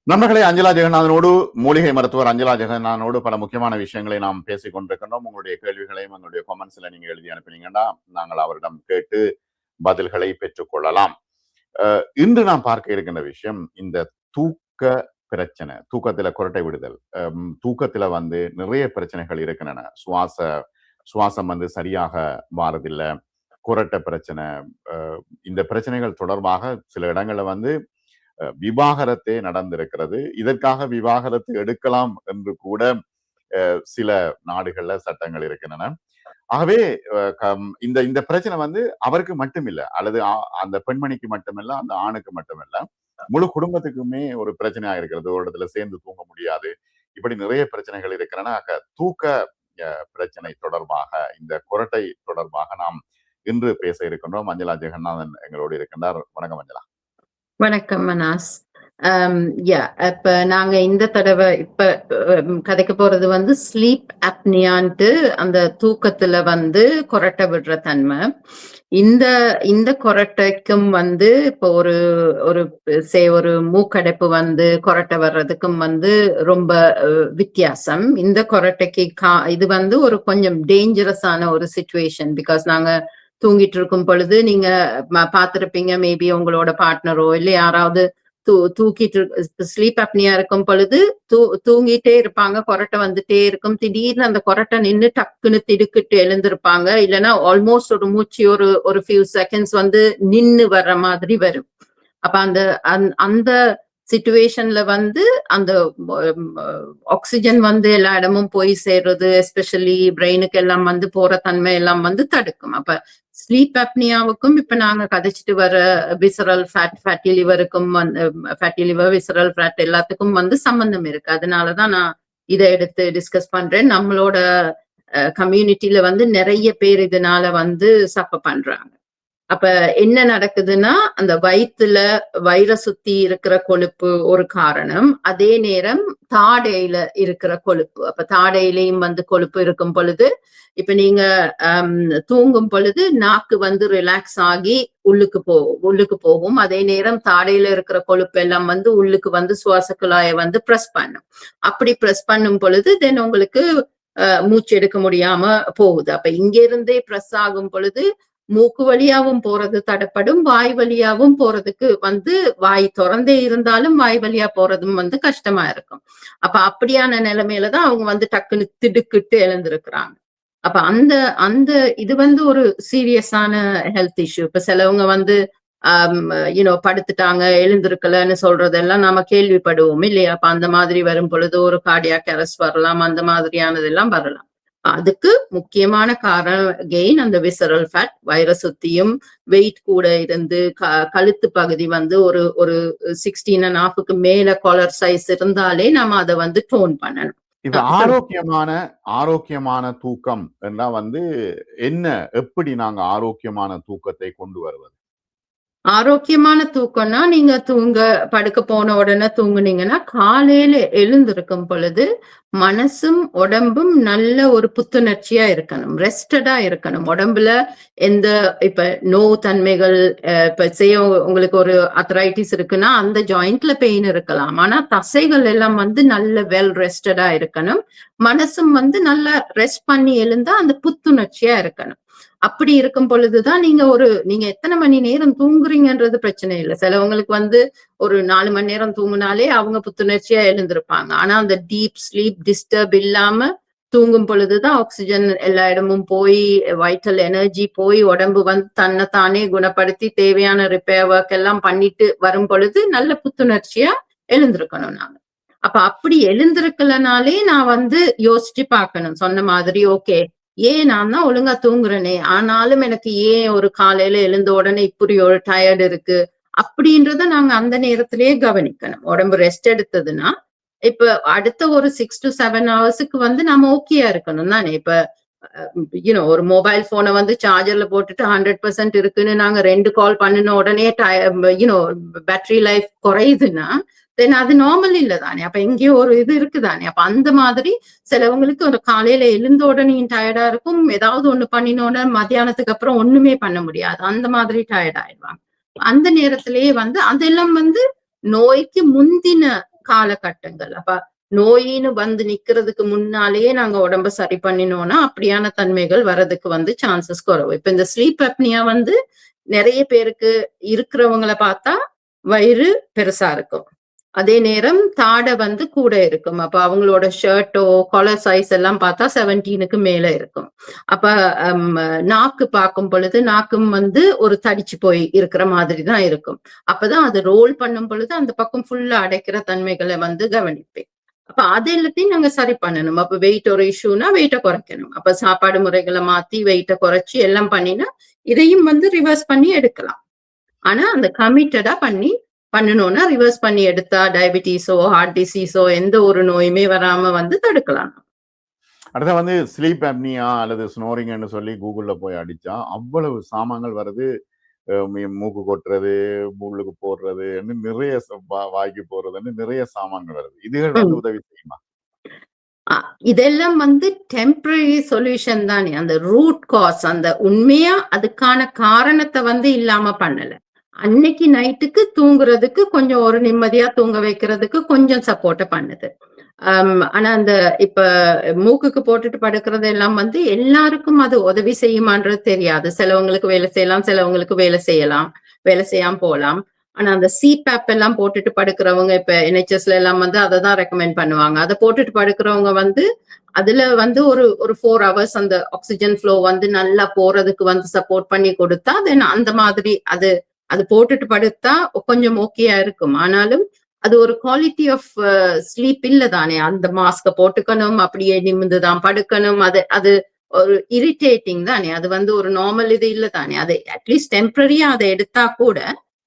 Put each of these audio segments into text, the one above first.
நண்பர்களே, அஞ்சலா ஜெகநாதனோடு, மூலிகை மருத்துவர் அஞ்சலா ஜெகநாதனோடு பல முக்கியமான விஷயங்களை நாம் பேசிக் கொண்டிருக்கின்றோம். உங்களுடைய கேள்விகளையும் எங்களுடைய கமெண்ட்ஸ்ல நீங்க எழுதி அனுப்பினீங்கன்னா நாங்கள் அவரிடம் கேட்டு பதில்களை பெற்றுக் கொள்ளலாம். இன்று நாம் பார்க்க இருக்கின்ற விஷயம் இந்த தூக்க பிரச்சனை, தூக்கத்துல குரட்டை விடுதல். தூக்கத்துல நிறைய பிரச்சனைகள் இருக்கின்றன. சுவாசம் சரியாக மாறதில்லை, குரட்டை பிரச்சனை. இந்த பிரச்சனைகள் தொடர்பாக சில இடங்கள்ல விவாகரத்தே நடந்திருக்கிறது. இதற்காக விவாகரத்து எடுக்கலாம் என்று கூட சில நாடுகள்ல சட்டங்கள் இருக்கின்றன. ஆகவே இந்த இந்த பிரச்சனை அவருக்கு மட்டுமில்ல, அல்லது அந்த பெண்மணிக்கு மட்டுமில்ல, அந்த ஆணுக்கு மட்டுமில்ல, முழு குடும்பத்துக்குமே ஒரு பிரச்சனையா இருக்கிறது. ஒரு இடத்துல சேர்ந்து தூங்க முடியாது. இப்படி நிறைய பிரச்சனைகள் இருக்கின்றன. தூக்க பிரச்சனை தொடர்பாக, இந்த குரட்டை தொடர்பாக நாம் இன்று பேச இருக்கின்றோம். மஞ்சளா ஜெகநாதன் எங்களோடு இருக்கின்றார். வணக்கம் மஞ்சளா. வணக்கம் மனாஸ். இப்ப நாங்க இந்த தடவை கதைக்க போறது ஸ்லீப் அப்னியான்ட்டு, அந்த தூக்கத்துல கொரட்டை விடுற தன்மை. இந்த கொரட்டைக்கும் இப்போ ஒரு ஒரு மூக்கடைப்பு கொரட்டை வர்றதுக்கும் ரொம்ப வித்தியாசம். இந்த கொரட்டைக்கு இது ஒரு கொஞ்சம் டேஞ்சரஸான ஒரு சிச்சுவேஷன். பிகாஸ் நாங்க தூங்கிட்டு இருக்கும் பொழுது நீங்க பாத்திருப்பீங்க, மேபி உங்களோட பார்ட்னரோ இல்ல யாராவது தூக்கிட்டு ஸ்லீப் அப்னியா இருக்கும் பொழுது தூங்கிட்டே இருப்பாங்க, கொரட்டை வந்துட்டே இருக்கும். திடீர்னு அந்த கொரட்டை நின்று டக்குன்னு திடுக்கிட்டு எழுந்திருப்பாங்க. இல்லைன்னா ஆல்மோஸ்ட் ஒரு மூச்சு ஒரு ஃபியூ செகண்ட்ஸ் நின்னு வர்ற மாதிரி வரும். அப்ப அந்த சிச்சுவேஷன்ல அந்த ஆக்சிஜன் எல்லா இடமும் போய் சேர்றது, எஸ்பெஷலி பிரெயினுக்கு எல்லாம் போற தன்மை எல்லாம் தடுக்கும். அப்ப ஸ்லீப் அப்னியாவுக்கும் இப்ப நாங்க கதைச்சிட்டு வர விசரல் ஃபேட், ஃபேட்டி லிவருக்கும் ஃபேட்டி லிவர், விசரல் ஃபேட் எல்லாத்துக்கும் சம்பந்தம் இருக்கு. அதனாலதான் நான் இதை எடுத்து டிஸ்கஸ் பண்றேன். நம்மளோட கம்யூனிட்டியில நிறைய பேர் இதனால சஃபர் பண்றாங்க. அப்ப என்ன நடக்குதுன்னா, அந்த வயிற்றுல வயிறை சுத்தி இருக்கிற கொழுப்பு ஒரு காரணம். அதே நேரம் தாடையில இருக்கிற கொழுப்பு. அப்ப தாடையிலையும் கொழுப்பு இருக்கும் பொழுது, இப்ப நீங்க தூங்கும் பொழுது நாக்கு ரிலாக்ஸ் ஆகி உள்ளுக்கு போகும். அதே நேரம் தாடையில இருக்கிற கொழுப்பு எல்லாம் உள்ளுக்கு சுவாச குழாயை பிரஸ் பண்ணும். அப்படி பிரஸ் பண்ணும் பொழுது தென் உங்களுக்கு மூச்சு எடுக்க முடியாம போகுது. அப்ப இங்க இருந்தே பிரஸ் ஆகும் பொழுது மூக்கு வழியாவும் போறது தடைப்படும், வாய் வழியாவும் போறதுக்கு வாய் திறந்தே இருந்தாலும் வாய் வழியா போறதும் கஷ்டமா இருக்கும். அப்ப அப்படியான நிலைமையிலதான் அவங்க டக்குன்னு திடுக்கிட்டு எழுந்திருக்கிறாங்க. அப்ப அந்த இது ஒரு சீரியஸான ஹெல்த் இஷ்யூ. இப்ப சிலவங்க படுத்துட்டாங்க, எழுந்திருக்கலன்னு சொல்றதெல்லாம் நாம கேள்விப்படுவோம் இல்லையா? அப்ப அந்த மாதிரி வரும் பொழுது ஒரு கார்டியாக் அரெஸ்ட் வரலாம், அந்த மாதிரியானதெல்லாம் வரலாம். அதுக்கு முக்கியமான காரணம் கெயின் அந்த விசரல் ஃபேட். வயிறை சுத்தியும் வெயிட் கூட இருந்து கழுத்து பகுதி ஒரு 16.5 மேல காலர் சைஸ் இருந்தாலே நம்ம அதை டோன் பண்ணணும். இப்ப ஆரோக்கியமான தூக்கம் என்ன எப்படி நாங்க ஆரோக்கியமான தூக்கத்தை கொண்டு வருவது? ஆரோக்கியமான தூக்கம்னா, நீங்க படுக்க போன உடனே தூங்குனீங்கன்னா காலையில எழுந்திருக்கும் பொழுது மனசும் உடம்பும் நல்ல ஒரு புத்துணர்ச்சியா இருக்கணும், ரெஸ்டடா இருக்கணும். உடம்புல எந்த இப்ப நோவு தன்மைகள், இப்ப உங்களுக்கு ஒரு அத்ரைட்டிஸ் இருக்குன்னா அந்த ஜாயிண்ட்ல பெயின் இருக்கலாம். ஆனா தசைகள் எல்லாம் நல்ல வெல் ரெஸ்டடா இருக்கணும். மனசும் நல்லா ரெஸ்ட் பண்ணி எழுந்தா அந்த புத்துணர்ச்சியா இருக்கணும். அப்படி இருக்கும் பொழுதுதான் நீங்க எத்தனை மணி நேரம் தூங்குறீங்கன்றது பிரச்சனை இல்லை. சிலவங்களுக்கு ஒரு 4 மணி நேரம் தூங்குனாலே அவங்க புத்துணர்ச்சியா எழுந்திருப்பாங்க. ஆனா அந்த டீப் ஸ்லீப் டிஸ்டர்ப் இல்லாம தூங்கும் பொழுதுதான் ஆக்சிஜன் எல்லா இடமும் போய் வைட்டல் எனர்ஜி போய் உடம்பு தன்னைத்தானே குணப்படுத்தி தேவையான ரிப்பேர் ஒர்க் எல்லாம் பண்ணிட்டு வரும் பொழுது நல்ல புத்துணர்ச்சியா எழுந்திருக்கணும் நாங்க. அப்ப அப்படி எழுந்திருக்கலனாலே நான் யோசிச்சு பார்க்கணும். சொன்ன மாதிரி ஓகே, ஏன் நான் தான் ஒழுங்கா தூங்குறேனே, ஆனாலும் எனக்கு ஏன் ஒரு காலையில எழுந்த உடனே இப்படி ஒரு டயர்டு இருக்கு அப்படின்றத நாங்க அந்த நேரத்திலேயே கவனிக்கணும். உடம்பு ரெஸ்ட் எடுத்ததுன்னா இப்ப அடுத்த ஒரு 6 to 7 ஹவர்ஸுக்கு நம்ம ஓகேயா இருக்கணும் தானே. இப்ப ஒரு மொபைல் போனை சார்ஜர்ல போட்டுட்டு 100% இருக்குன்னு நாங்க 2 கால் பண்ணின உடனே பேட்டரி லைஃப் குறையுதுன்னா தென் அது நார்மல் இல்ல தானே. அப்ப எங்கேயோ ஒரு இது இருக்குதானே. அப்ப அந்த மாதிரி சிலவங்களுக்கு ஒரு காலையில எழுந்த உடனே டயர்டா இருக்கும், ஏதாவது ஒண்ணு பண்ணினோட மத்தியானத்துக்கு அப்புறம் ஒண்ணுமே பண்ண முடியாது, அந்த மாதிரி டயர்ட் ஆயிடுவாங்க. அந்த நேரத்திலேயே அதெல்லாம் நோய்க்கு முந்தின காலகட்டங்கள். அப்ப நோயின்னு வந்து நிக்கிறதுக்கு முன்னாலேயே நாங்க உடம்ப சரி பண்ணினோம்னா, அப்படியான தன்மைகள் வர்றதுக்கு வந்து சான்சஸ் குறைவு. இப்ப இந்த ஸ்லீப் அப்னியா வந்து நெறைய பேருக்கு இருக்கிறவங்கள பார்த்தா வயிறு பெருசா இருக்கும். அதே நேரம் தாடை வந்து கூட இருக்கும். அப்ப அவங்களோட ஷர்ட்டோ, காலர் சைஸ் எல்லாம் பார்த்தா 17க்கு மேல இருக்கும். அப்ப அம் நாக்கு பார்க்கும் பொழுது, நாக்கும் வந்து ஒரு தடிச்சு போய் இருக்கிற மாதிரி தான் இருக்கும். அப்பதான் அது ரோல் பண்ணும் பொழுது அந்த பக்கம் ஃபுல்லா அடைக்கிற தன்மைகள வந்து கவனிப்பேன். அப்ப அது எல்லாத்தையும் நாங்க சரி பண்ணணும். அப்ப வெயிட் ஒரு இஷ்யூனா வெயிட்ட குறைக்கணும். அப்ப சாப்பாடு முறைகள மாத்தி வெயிட்ட குறைச்சு எல்லாம் பண்ணினா, இதையும் வந்து ரிவர்ஸ் பண்ணி எடுக்கலாம். ஆனா அந்த கமிட்டடா பண்ணணும்னா ரிவர்ஸ் பண்ணி எடுத்தா டயபிட்டிஸோ, ஹார்ட் டிசீஸோ எந்த ஒரு நோயுமே வராம வந்து தடுக்கலாம். அடுத்து வந்து ஸ்லீப் அப்னியா அல்லது ஸ்னோரிங்னு சொல்லி கூகுள்ல போய் அடிச்சா அவ்வளவு சாமான்கள் வருது. மூக்கு கொட்டுறது, உள்ளுக்கு போடுறதுன்னு நிறைய வாய்க்கு போறதுன்னு நிறைய சாமான்கள் வருது. இதுகள் வந்து ம். உதவி செய்யுமா? அ இதெல்லாம் வந்து டெம்பரரி சொல்யூஷன் தானே. அந்த ரூட் காஸ் அந்த உண்மையா அதுக்கான காரணத்த வந்து இல்லாம பண்ணல. அன்னைக்கு நைட்டுக்கு தூங்குறதுக்கு கொஞ்சம் ஒரு நிம்மதியா தூங்க வைக்கிறதுக்கு கொஞ்சம் சப்போர்ட்ட பண்ணுது. ஆனா அந்த இப்ப மூக்குக்கு போட்டுட்டு படுக்கிறது எல்லாம் வந்து எல்லாருக்கும் அது உதவி செய்யுமான்றது தெரியாது. சிலவங்களுக்கு வேலை செய்யலாம், சிலவங்களுக்கு வேலை செய்யலாம், வேலை செய்யாம போலாம். ஆனா அந்த சிபேப் எல்லாம் போட்டுட்டு படுக்கிறவங்க இப்ப NHSல எல்லாம் வந்து அததான் ரெக்கமெண்ட் பண்ணுவாங்க. அத போட்டுட்டு படுக்கிறவங்க வந்து அதுல வந்து ஒரு 4 ஹவர்ஸ் அந்த ஆக்ஸிஜன் ஃப்ளோ வந்து நல்லா போறதுக்கு வந்து சப்போர்ட் பண்ணி கொடுத்தா, தென் அந்த மாதிரி அது அது போட்டுட்டு படுத்தா கொஞ்சம் ஓகேயா இருக்கும். ஆனாலும் அது ஒரு குவாலிட்டி ஆஃப் ஸ்லீப் இல்ல தானே. அந்த மாஸ்க போட்டுக்கணும், அப்படியே நிமிர்ந்து தான் படுக்கணும். அது அது ஒரு இரிட்டேட்டிங் தானே. அது வந்து ஒரு நார்மல் இது இல்ல தானே. அது அட்லீஸ்ட் டெம்பரரியா அத எடுத்தா கூட,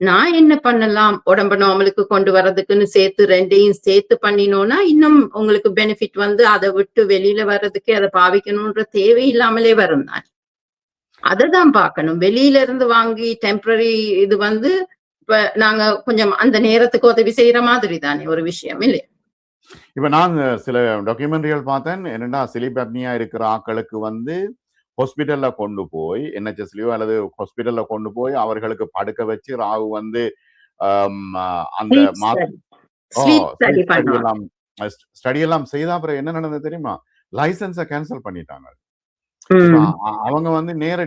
நான் என்ன பண்ணலாம் உடம்ப நார்மலுக்கு கொண்டு வரதுக்குன்னு சேர்த்து 2யும் சேர்த்து பண்ணினோம்னா, இன்னும் உங்களுக்கு பெனிஃபிட் வந்து அத விட்டு வெளியில வர்றதுக்கு அத பாவிக்கணும்ன்ற தேவை இல்லாமலே வரும் தானே. அததான் பார்க்கணும். வெளியில இருந்து வாங்கி டெம்பரரி இது வந்து இப்ப நாங்க கொஞ்சம் அந்த நேரத்துக்கு உதவி செய்யற மாதிரி தானே ஒரு விஷயம் இல்லையா? இப்ப நான் சில டாக்குமெண்ட்ரிகள் பார்த்தேன். என்னன்னா ஸ்லீப் அப்னியா இருக்கிற ஆட்களுக்கு வந்து ஹாஸ்பிட்டல்ல கொண்டு போய் NHSலயோ அல்லது ஹாஸ்பிட்டல்ல கொண்டு போய் அவர்களுக்கு படுக்க வச்சு ராவு வந்து அந்த sleep study. Sleep study sleep study பண்ணுவாங்க. எல்லாம் ஸ்டடி எல்லாம் செய்த அப்புறம் என்ன நடந்தது தெரியுமா? லைசன்ஸ கேன்சல் பண்ணிட்டாங்க. இப்ப ம். அவங்க வந்து நேர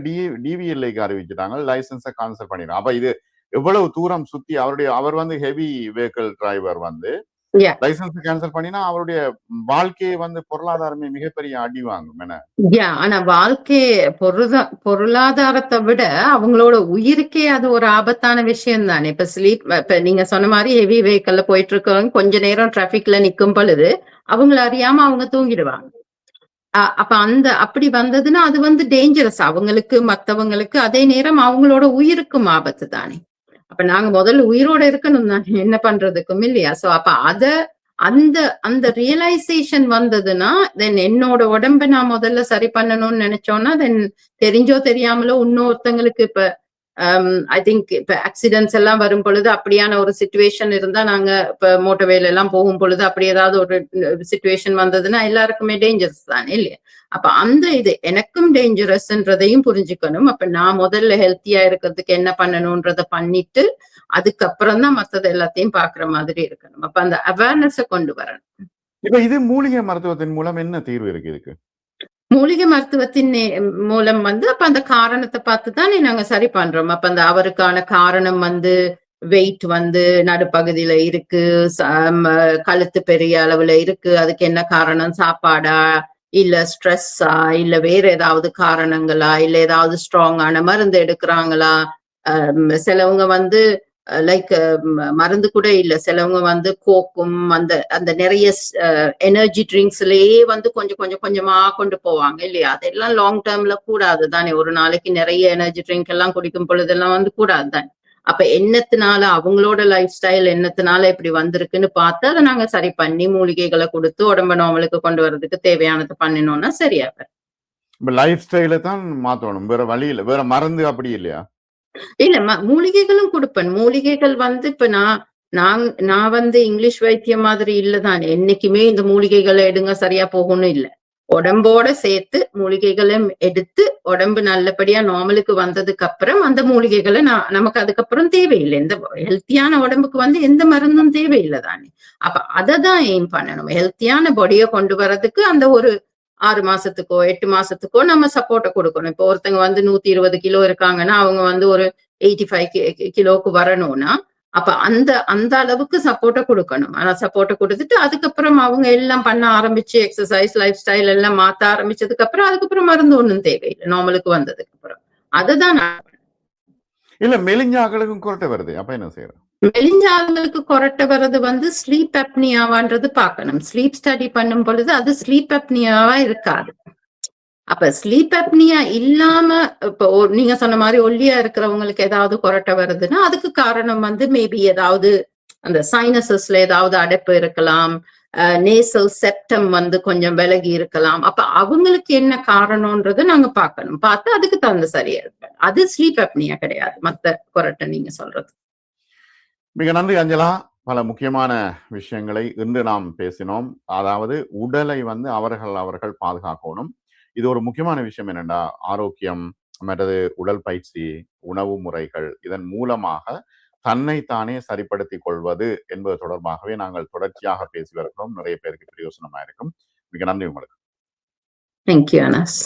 DVLAக்கு அறிவிச்சுட்டாங்க. லைசன்ஸ கேன்சல் பண்ணிட்டாங்க. அப்ப இது எவ்வளவு தூரம் சுத்தி அவர் வந்து ஹெவி வெஹிக்கிள் டிரைவர் வந்து யா. லைசன்ஸ் கேன்சல் பண்ணினா அவருடைய வாழ்க்கையை வந்து பொருளாதாரமே மிகப்பெரிய அடி வாங்கும் என்ன? யா. ஆனா வாழ்க்கை பொருளாதாரத்த விட அவங்களோட உயிருக்கே அது ஒரு ஆபத்தான விஷயம் தானே. இப்ப நீங்க சொன்ன மாரி ஹெவி வெஹிக்கிள்ல போயிட்டு இருக்கவங்க கொஞ்ச நேரம் டிராபிக்ல நிக்கும் பொழுது, அவங்கள அறியாம அவங்க தூங்கிடுவாங்க. அப்ப அப்படி வந்ததுன்னா அது வந்து டேஞ்சரஸ் அவங்களுக்கு, மத்தவங்களுக்கு. அதே நேரம் அவங்களோட உயிருக்கும் ஆபத்து தானே. அப்ப நாங்க முதல்ல உயிரோட இருக்கணும் தானே என்ன பண்றதுக்கும் இல்லையா? சோ அப்ப அந்த அந்த ரியலைசேஷன் வந்ததுன்னா, தென் என்னோட உடம்ப நான் முதல்ல சரி பண்ணணும்னு நினைச்சோம்னா, தென் தெரிஞ்சோ தெரியாமலோ இன்னொருத்தங்களுக்கு இப்ப ஐ திங்க் இப்ப ஆக்சிடென்ட்ஸ் எல்லாம் வரும் பொழுது அப்படியான ஒரு சிச்சுவேஷன் இருந்தா நாங்க இப்ப மோட்டர்வேல எல்லாம் போகும் பொழுது அப்படி ஏதாவது ஒரு சிச்சுவேஷன் வந்ததுன்னா எல்லாருக்குமே டேஞ்சரஸ் தானே இல்லையா? அப்ப அந்த இது எனக்கும் டேஞ்சரஸ்ன்றதையும் புரிஞ்சுக்கணும். அப்ப நான் முதல்ல ஹெல்த்தியா இருக்கிறதுக்கு என்ன பண்ணணும்ன்றத பண்ணிட்டு, அதுக்கப்புறம் தான் மத்தது எல்லாத்தையும் பாக்குற மாதிரி இருக்கணும். அப்ப அந்த அவேர்னஸ கொண்டு வரணும். இப்ப இது மூலிகை மருத்துவத்தின் மூலம் என்ன தீர்வு இருக்கு இதுக்கு? மூலிகை மருத்துவத்தின் மூலம் வந்து அப்ப அந்த காரணத்த பார்த்து தானே நாங்க சரி பண்றோம். அப்ப அந்த அவருக்கான காரணம் வந்து வெயிட் வந்து நடுப்பகுதியில இருக்கு. ச ம கழுத்து பெரிய அளவுல இருக்கு. அதுக்கு என்ன காரணம்? சாப்பாடா? இல்ல ஸ்ட்ரெஸ்ஸா? இல்ல வேற ஏதாவது காரணங்களா? இல்ல ஏதாவது ஸ்ட்ராங்கான மருந்து எடுக்குறாங்களா? சிலவங்க வந்து லைக் மருந்து கூட இல்ல. சிலவங்க வந்து கோக்கும் அந்த அந்த நெறைய எனர்ஜி ட்ரிங்க்ஸ்லயே வந்து கொஞ்சம் கொஞ்சம் கொஞ்சமா கொண்டு போவாங்க இல்லையா? அதெல்லாம் லாங் டெர்ம்ல கூடாது தானே. ஒரு நாளைக்கு நெறைய எனர்ஜி ட்ரிங்க் எல்லாம் குடிக்கும் பொழுதெல்லாம் வந்து கூடாது தானே. அப்ப என்னத்துனால அவங்களோட லைஃப் ஸ்டைல் என்னத்துனால இப்படி வந்திருக்குன்னு பார்த்து அத நாங்க சரி பண்ணி மூலிகைகள குடுத்து உடம்ப நார்மலுக்கு கொண்டு வரதுக்கு தேவையானத பண்ணினோம்னா சரியா வரும். இப்ப லைஃப் ஸ்டைல தான் மாத்தணும். வேற வழி இல்ல. வேற மருந்து அப்படி இல்லையா? இல்ல மூலிகைகளும் குடுப்பேன். மூலிகைகள் வந்து இப்ப நான் வந்து இங்கிலீஷ் வைத்தியம் மாதிரி இல்ல தானே. என்னைக்குமே இந்த மூலிகைகள எடுங்க சரியா போகும்னு இல்ல. உடம்போட சேர்த்து மூலிகைகளும் எடுத்து உடம்பு நல்லபடியா நார்மலுக்கு வந்ததுக்கு அப்புறம் அந்த மூலிகைகளை நமக்கு அதுக்கப்புறம் தேவையில்லை. இந்த ஹெல்த்தியான உடம்புக்கு வந்து எந்த மருந்தும் தேவையில்லை தானே. அப்ப அததான் எய்ம் பண்ணணும். ஹெல்த்தியான பாடியை கொண்டு வர்றதுக்கு அந்த ஒரு 6 மாசத்துக்கோ 8 மாசத்துக்கோ நம்ம சப்போர்ட்டை கொடுக்கணும். இப்போ ஒருத்தங்க வந்து 120 கிலோ இருக்காங்கன்னா அவங்க வந்து ஒரு 85 கிலோக்கு வரணும்னா அப்ப அந்த அளவுக்கு சப்போர்ட்டை கொடுக்கணும். ஆனா சப்போர்ட்டை கொடுத்துட்டு அதுக்கப்புறம் அவங்க எல்லாம் பண்ண ஆரம்பிச்சு எக்ஸசைஸ் லைஃப் ஸ்டைல் எல்லாம் மாத்த ஆரம்பிச்சதுக்கு அப்புறம் அதுக்கப்புறம் மருந்து ஒண்ணும் தேவையில்லை நார்மலுக்கு வந்ததுக்கு அப்புறம். அதுதான் இல்ல மெலிஞ்ச ஆக்களுக்கும் குரட்டை வருது. அப்ப என்ன செய்யறது? மெலிஞ்ச ஆளுங்களுக்கு கொரட்டை வர்றது வந்து ஸ்லீப் அப்னியாவான்றது பார்க்கணும். ஸ்லீப் ஸ்டடி பண்ணும் பொழுது அது ஸ்லீப் அப்னியாவா இருக்காது. அப்ப ஸ்லீப் அப்னியா இல்லாம இப்போ நீங்க சொன்ன மாதிரி ஒல்லியா இருக்கிறவங்களுக்கு ஏதாவது கொரட்டை வருதுன்னா அதுக்கு காரணம் வந்து மேபி ஏதாவது அந்த சைனசஸ்ல ஏதாவது அடைப்பு இருக்கலாம், நேசல் செப்டம் வந்து கொஞ்சம் விலகி இருக்கலாம். அப்ப அவங்களுக்கு என்ன காரணம்ன்றது நாங்க பார்க்கணும். பார்த்து அதுக்கு தகுந்த சரியா இருப்பேன். அது ஸ்லீப் அப்னியா கிடையாது. மத்த கொரட்டை நீங்க சொல்றது. மிக நன்றி அஞ்சலா. பல முக்கியமான விஷயங்களை இன்று நாம் பேசினோம். அதாவது உடலை வந்து அவர்கள் பாதுகாக்கணும். இது ஒரு முக்கியமான விஷயம் என்னென்னா ஆரோக்கியம் மற்றது உடல் பயிற்சி, உணவு முறைகள் இதன் மூலமாக தன்னைத்தானே சரிப்படுத்திக் கொள்வது என்பது தொடர்பாகவே நாங்கள் தொடர்ச்சியாக பேசி வருகிறோம். நிறைய பேருக்கு பிரயோசனமா இருக்கும். மிக நன்றி உங்களுக்கு. தேங்க்யூ அனஸ்.